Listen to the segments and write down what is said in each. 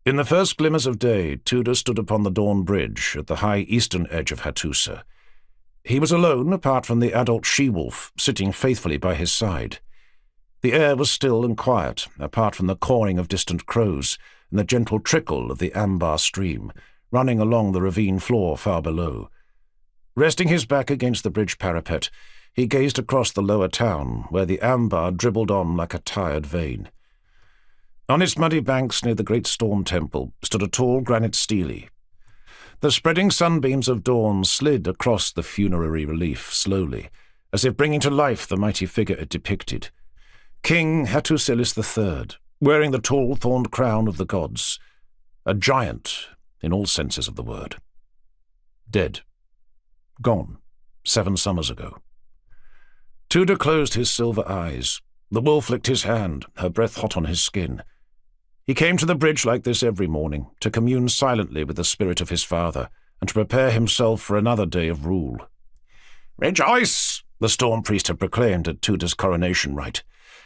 In the first glimmers of day, Tudha stood upon the Dawn Bridge at the high eastern edge of Hattusa. He was alone apart from the adult she-wolf sitting faithfully by his side. The air was still and quiet, apart from the cawing of distant crows and the gentle trickle of the Ambar stream, running along the ravine floor far below. Resting his back against the bridge parapet, he gazed across the lower town, where the Ambar dribbled on like a tired vein. On its muddy banks near the great storm temple stood a tall granite stele. The spreading sunbeams of dawn slid across the funerary relief slowly, as if bringing to life the mighty figure it depicted. King Hattusilis III, wearing the tall thorned crown of the gods. A giant, in all senses of the word. Dead. Gone. 7 summers ago. Tudha closed his silver eyes. The wolf licked his hand, her breath hot on his skin. He came to the bridge like this every morning, to commune silently with the spirit of his father, and to prepare himself for another day of rule. "Rejoice!" the storm priest had proclaimed at Tudha's coronation rite.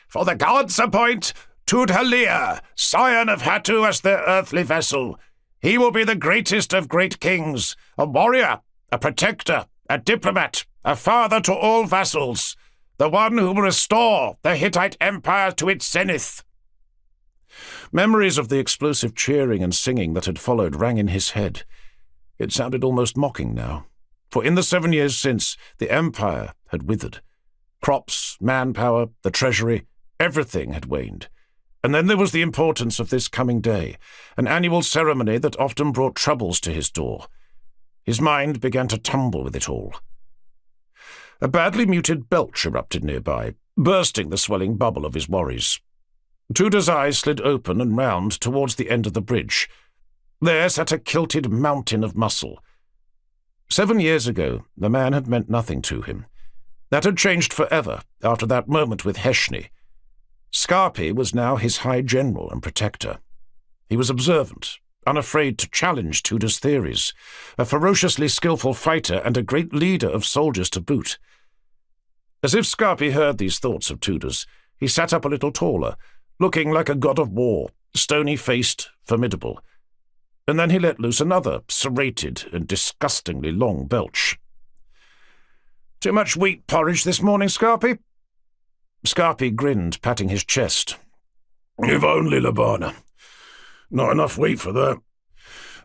"For the gods appoint Tudha, scion of Hattu, as their earthly vessel. He will be the greatest of great kings, a warrior, a protector, a diplomat, a father to all vassals, the one who will restore the Hittite Empire to its zenith." Memories of the explosive cheering and singing that had followed rang in his head. It sounded almost mocking now, for in the 7 years since, the empire had withered. Crops, manpower, the treasury, everything had waned. And then there was the importance of this coming day, an annual ceremony that often brought troubles to his door. His mind began to tumble with it all. A badly muted belch erupted nearby, bursting the swelling bubble of his worries. Tudha's eyes slid open and round towards the end of the bridge. There sat a kilted mountain of muscle. 7 years ago, the man had meant nothing to him. That had changed forever after that moment with Heshni. Scarpi was now his high general and protector. He was observant, unafraid to challenge Tudha's theories, a ferociously skillful fighter and a great leader of soldiers to boot. As if Scarpi heard these thoughts of Tudha's, he sat up a little taller, looking like a god of war, stony-faced, formidable. And then he let loose another serrated and disgustingly long belch. "Too much wheat porridge this morning, Scarpi?" Scarpi grinned, patting his chest. "If only, Labana. Not enough wheat for that.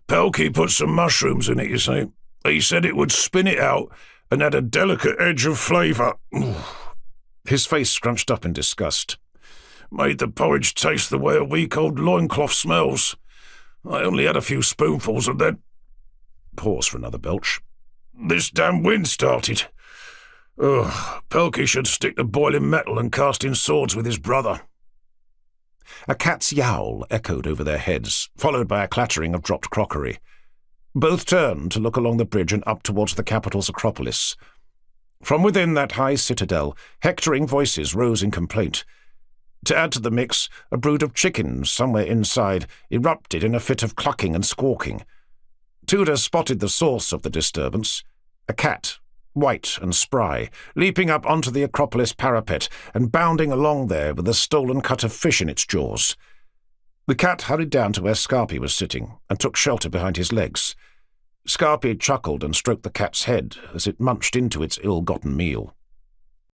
Pelkey put some mushrooms in it, you see. He said it would spin it out and add a delicate edge of flavour." His face scrunched up in disgust. "Made the porridge taste the way a week old loincloth smells. I only had a few spoonfuls and then—" Pause for another belch. "This damn wind started. Ugh, Pelkey should stick to boiling metal and casting swords with his brother." A cat's yowl echoed over their heads, followed by a clattering of dropped crockery. Both turned to look along the bridge and up towards the capital's acropolis. From within that high citadel, hectoring voices rose in complaint. To add to the mix, a brood of chickens somewhere inside erupted in a fit of clucking and squawking. Tudha spotted the source of the disturbance. A cat, white and spry, leaping up onto the Acropolis parapet and bounding along there with a stolen cut of fish in its jaws. The cat hurried down to where Scarpi was sitting and took shelter behind his legs. Scarpi chuckled and stroked the cat's head as it munched into its ill-gotten meal.